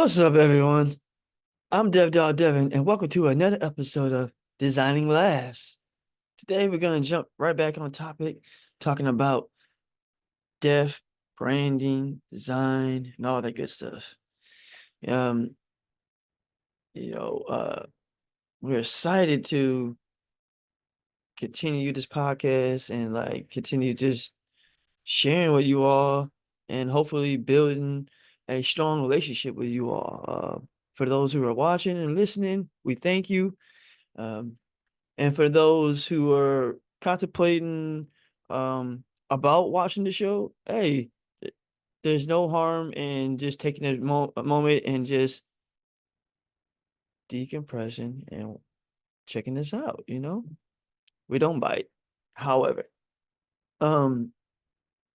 What's up, everyone? I'm Devin, and welcome to another episode of Designing Laughs. Today, we're going to jump right back on topic, talking about Deft, branding, design, and all that good stuff. Um, you know, uh, we're excited to continue this podcast and continue just sharing with you all, and hopefully building a strong relationship with you all. For those who are watching and listening, we thank you. Um, And for those who are contemplating about watching the show, hey, there's no harm in just taking a moment and just decompressing and checking this out, We don't bite. However, um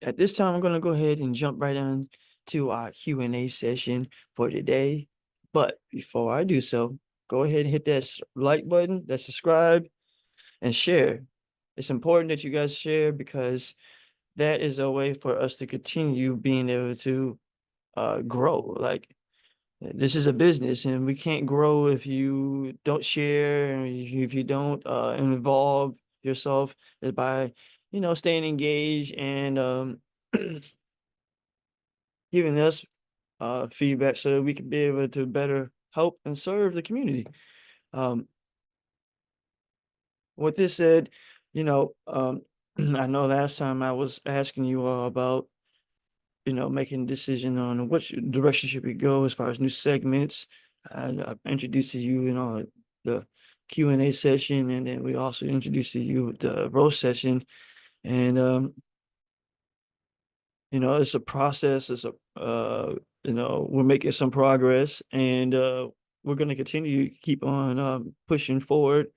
at this time I'm gonna go ahead and jump right on to our Q&A session for today. But before I do so, go ahead and hit that like button, that subscribe, and share. It's important that you guys share because that is a way for us to continue being able to grow. Like, this is a business, and we can't grow if you don't share and if you don't involve yourself by staying engaged and giving us feedback so that we can be able to better help and serve the community. Um, with this said, I know last time I was asking you all about making a decision on which direction should we go as far as new segments. And I introduced to you, the Q&A session, and then we also introduced to you the roast session. And it's a process. We're making some progress, and we're going to continue to keep on pushing forward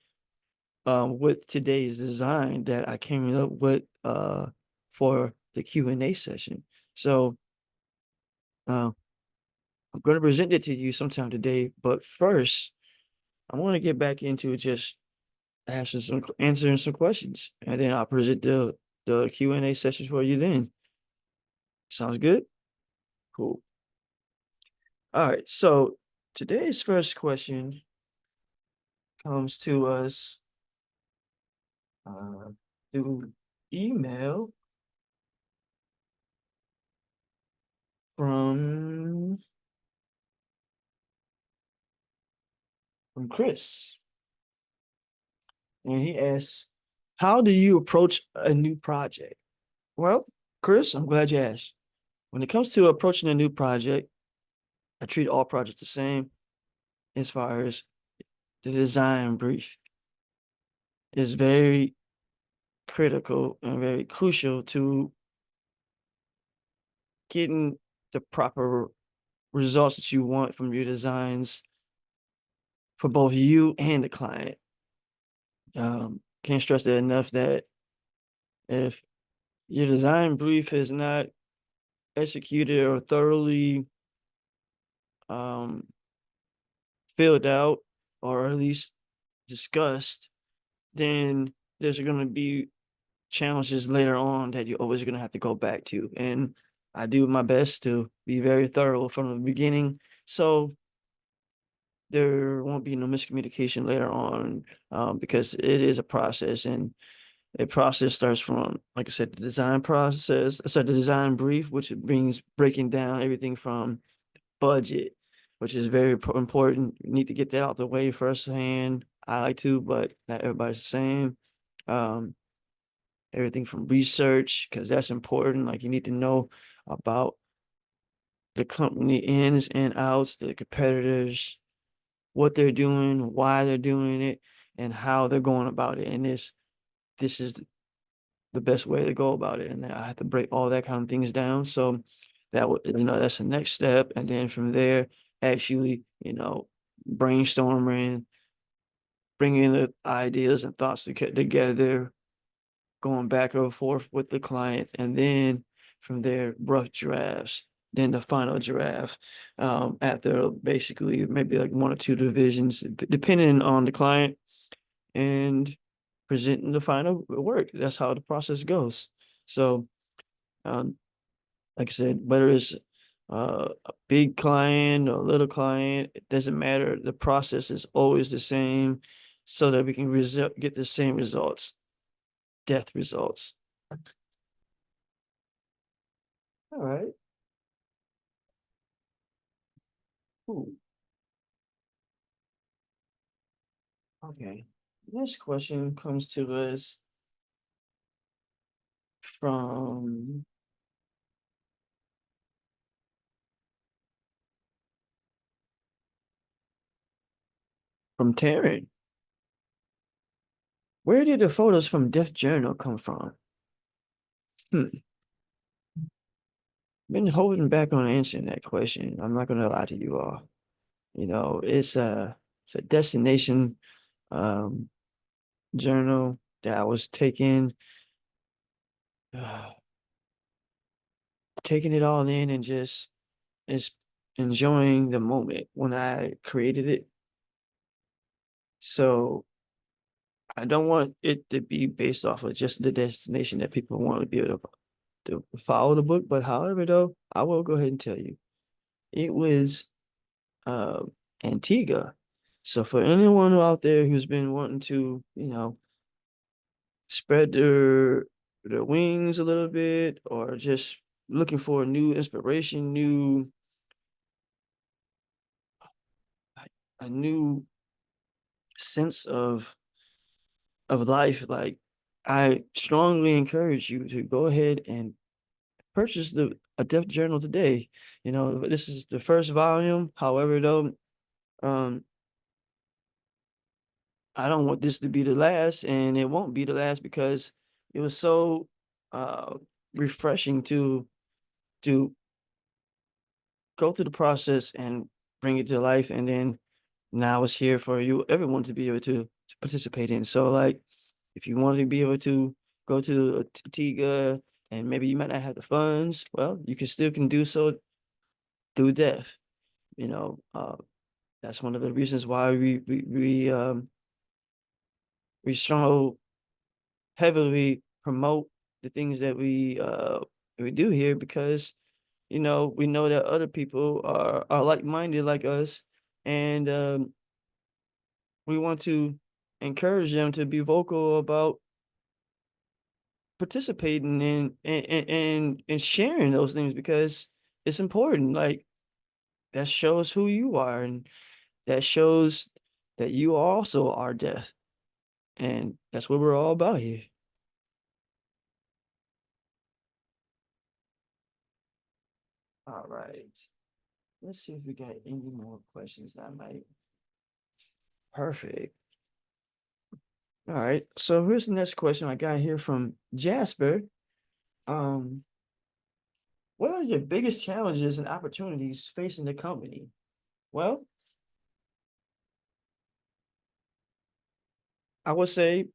with today's design that I came up with for the Q&A session. So uh, I'm going to present it to you sometime today, but first, I want to get back into just answering some questions, and then I'll present the Q&A session for you then. Sounds good? Cool. All right, so today's first question comes to us uh, through email from Chris, and he asks, "How do you approach a new project?" Well, Chris, I'm glad you asked. When it comes to approaching a new project, I treat all projects the same as far as the design brief is very critical and very crucial to getting the proper results that you want from your designs for both you and the client. Can't stress that enough that if your design brief is not executed or thoroughly um, filled out, or at least discussed, then there's going to be challenges later on that you're always going to have to go back to. And I do my best to be very thorough from the beginning, so there won't be no miscommunication later on, because it is a process, and a process starts from, like I said, the design process. So the design brief, which brings breaking down everything from budget, which is very important. You need to get that out the way firsthand. I like to, but not everybody's the same. Um, Everything from research, because that's important. Like, you need to know about the company ins and outs, the competitors, what they're doing, why they're doing it, and how they're going about it. And this is the best way to go about it. And I have to break all that kind of things down. So that would, that's the next step. And then from there, actually, brainstorming, bringing the ideas and thoughts together, going back and forth with the client, and then from there, rough drafts, then the final draft, after basically maybe like one or two divisions, depending on the client, and presenting the final work. That's how the process goes. So, um, like I said, whether it's a big client or a little client, it doesn't matter. The process is always the same so that we can get the same results, death results. All right. Cool. Okay. Next question comes to us from Taryn. Where did the photos from Deft Journal come from? Hmm. Been holding back on answering that question. I'm not gonna lie to you all. It's a destination um journal that I was taking it all in and just enjoying the moment when I created it. So I don't want it to be based off of just the destination that people want to be able to follow the book. But however, though, I will go ahead and tell you it was uh, Antigua. So for anyone out there who's been wanting to, spread their wings a little bit, or just looking for a new inspiration, a new sense of life, like I strongly encourage you to go ahead and purchase the a Death Journal today. This is the first volume. However, though, um, I don't want this to be the last, and it won't be the last because it was so uh refreshing to go through the process and bring it to life, and then now it's here for you, everyone to be able to participate in. So, like, if you want to be able to go to a Tiga and maybe you might not have the funds, well, you can do so through Deaf. You know, uh, that's one of the reasons why we so heavily promote the things that we do here because we know that other people are like-minded like us, and we want to encourage them to be vocal about participating in sharing those things because it's important. Like, that shows who you are, and that shows that you also are deaf, and that's what we're all about here. All right. Let's see if we got any more questions that might. Perfect. All right. So here's the next question I got here from Jasper. Um, what are your biggest challenges and opportunities facing the company? Well, I would say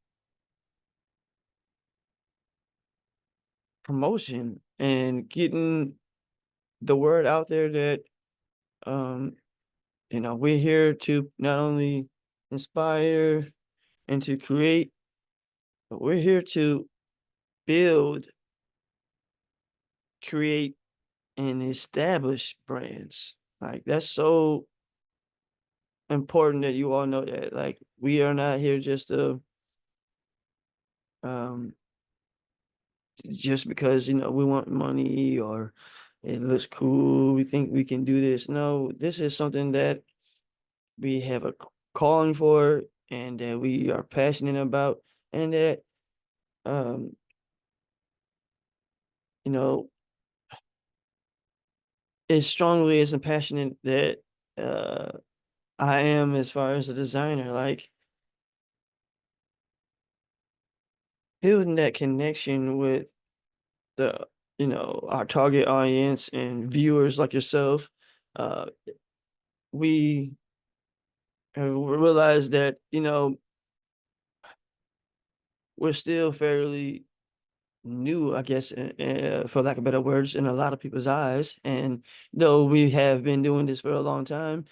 promotion and getting the word out there that um, we're here to not only inspire and to create, but we're here to build, create, and establish brands. Like, that's so important that you all know that. Like, we are not here um just because we want money or it looks cool, we think we can do this. No, this is something that we have a calling for and that we are passionate about, and that um you know as strongly as and passionate that uh I am as far as a designer, like building that connection with the our target audience and viewers like yourself. Uh we have realized that we're still fairly new, I guess, for lack of better words, in a lot of people's eyes. And though we have been doing this for a long time,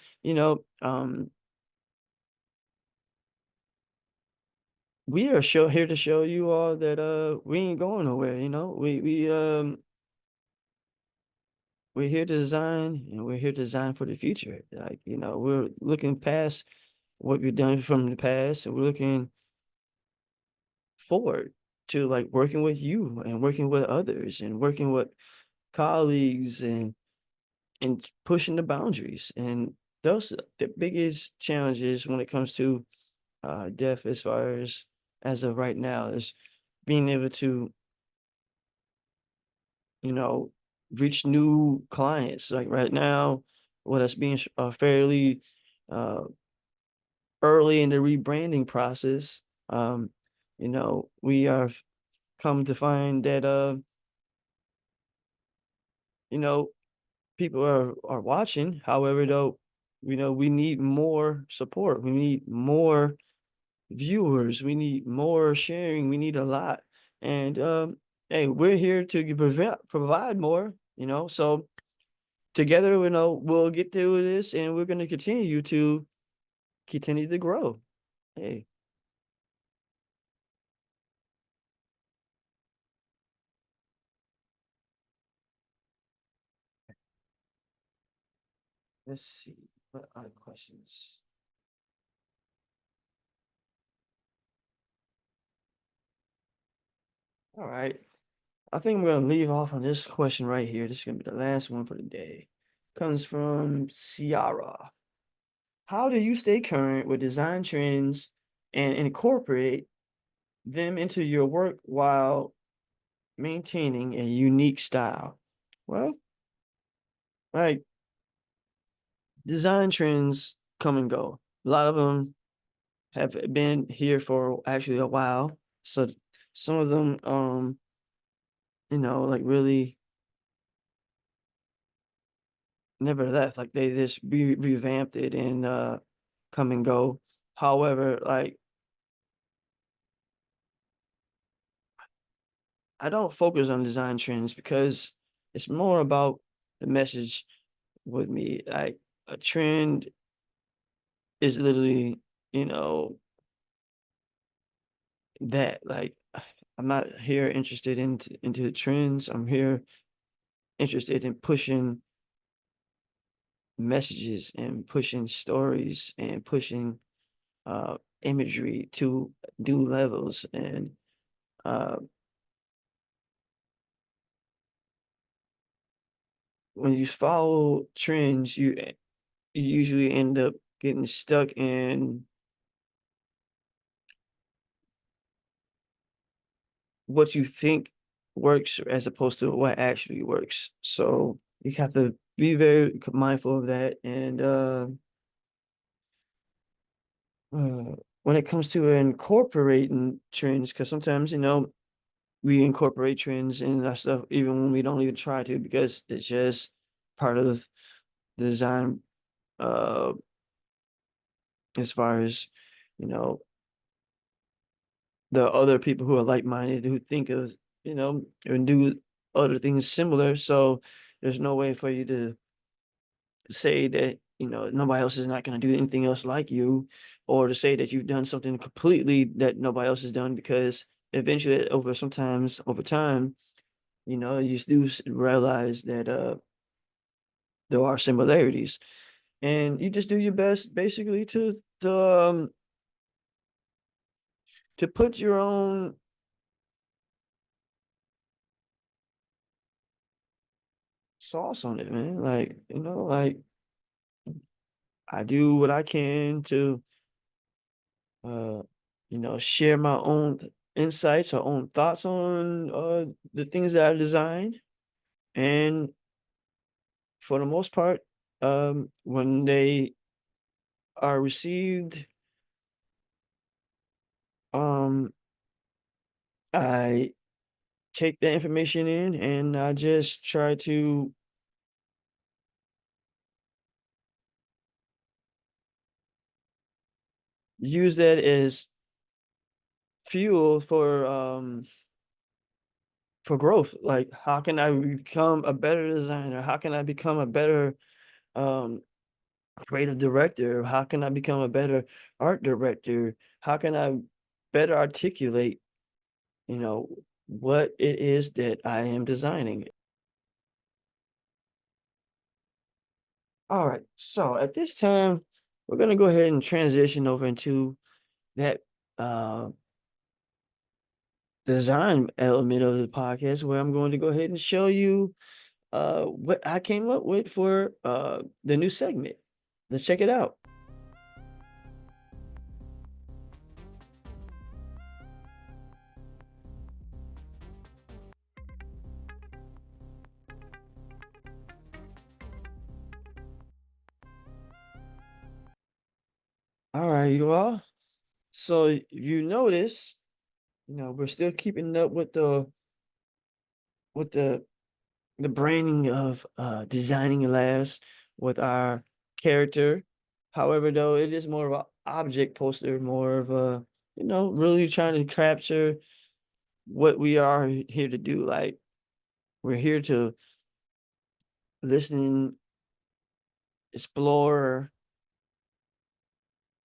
we are here to show you all that we ain't going nowhere. We we're here to design and we're here to design for the future. Like, we're looking past what we've done from the past and we're looking forward to like working with you and working with others and working with colleagues and pushing the boundaries. And those are the biggest challenges when it comes to deaf as far as of right now is being able to, you know, reach new clients. Like right now, with us being fairly uh, early in the rebranding process, we are come to find that you know, people are watching. However, though, we need more support. We need more viewers. We need more sharing. We need a lot. And hey, we're here to provide more. So together, we'll get through this, and we're going to continue to grow. Hey, let's see what other questions. All right. I think I'm gonna leave off on this question right here. This is gonna be the last one for the day. Comes from Ciara. How do you stay current with design trends and incorporate them into your work while maintaining a unique style? Well, like design trends come and go. A lot of them have been here for actually a while. So some of them, like really never left. Like they just revamped it and come and go. However, like I don't focus on design trends because it's more about the message with me. Like a trend is literally, you know, that like I'm not here interested into the trends. I'm here interested in pushing messages and pushing stories and pushing imagery to new levels. And uh, when you follow trends, you usually end up getting stuck in what you think works as opposed to what actually works. So you have to be very mindful of that. And when it comes to incorporating trends, because sometimes, we incorporate trends in our stuff even when we don't even try to, because it's just part of the design, uh, as far as, you know, the other people who are like-minded who think of, and do other things similar. So there's no way for you to say that, nobody else is not going to do anything else like you, or to say that you've done something completely that nobody else has done, because eventually sometimes over time, you do realize that there are similarities, and you just do your best basically to put your own sauce on it, man. Like, like I do what I can to, uh, share my own insights or own thoughts on the things that I designed. And for the most part, when they are received, um, I take the information in and I just try to use that as fuel for growth. Like, how can I become a better designer? How can I become a better um creative director? How can I become a better art director? How can I better articulate, you know, what it is that I am designing? All right. So at this time, we're gonna go ahead and transition over into that uh design element of the podcast where I'm going to go ahead and show you what I came up with for the new segment. Let's check it out. All right, you all. So if you notice, we're still keeping up with the branding of designing labs with our character. However, though, it is more of an object poster, more of a, really trying to capture what we are here to do. Like we're here to listen, explore,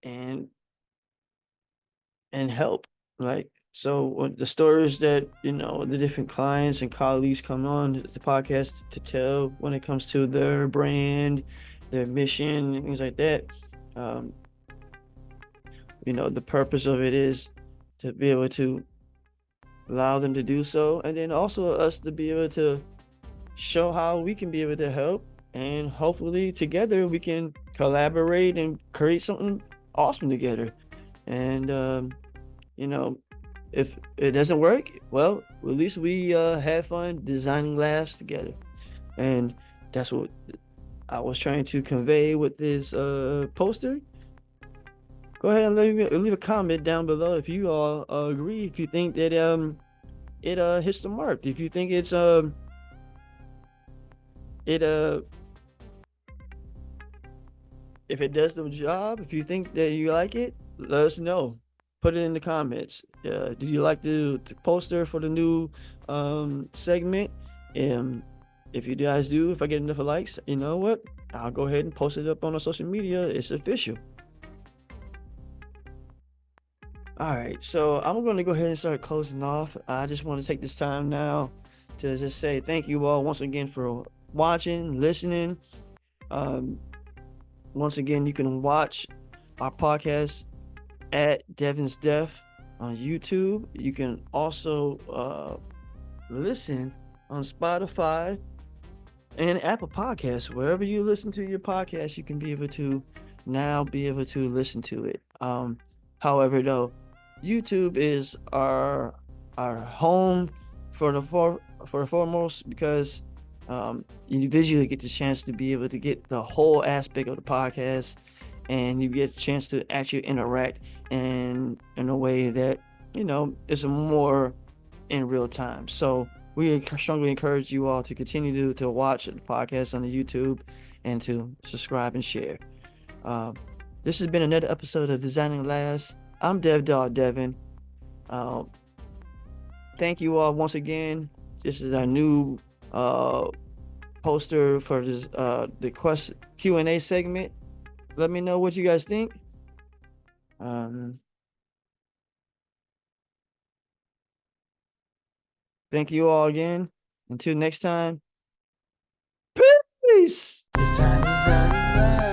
and help. Like so, when the stories that the different clients and colleagues come on the podcast to tell when it comes to their brand, their mission, and things like that. Um, the purpose of it is to be able to allow them to do so, and then also us to be able to show how we can be able to help, and hopefully together we can collaborate and create something awesome together. And you know, if it doesn't work, well, at least we had fun designing labs together, and that's what I was trying to convey with this poster. Go ahead and leave a comment down below if you all agree. If you think that it hits the mark. If you think it if it does the job. If you think that you like it, let us know. Put it in the comments. Do you like the poster for the new segment? Um, if you guys do, if I get enough likes, you know what? I'll go ahead and post it up on our social media. It's official. All right, so I'm going to go ahead and start closing off. I just want to take this time now to just say thank you all once again for watching, listening. Um, Once again, you can watch our podcast at Devin's Deft on YouTube. You can also listen on Spotify and Apple Podcasts. Wherever you listen to your podcast, you can be able to now be able to listen to it. However, though, YouTube is our home for the foremost because you visually get the chance to be able to get the whole aspect of the podcast, and you get a chance to actually interact in a way that is more in real time. So we strongly encourage you all to continue to watch the podcast on the YouTube and to subscribe and share. Um, this has been another episode of Designing Labs. I'm Dev Dog Devin. Um, Thank you all once again. This is our new poster for this the Q&A segment. Let me know what you guys think. Thank you all again. Until next time. Peace. Design, design,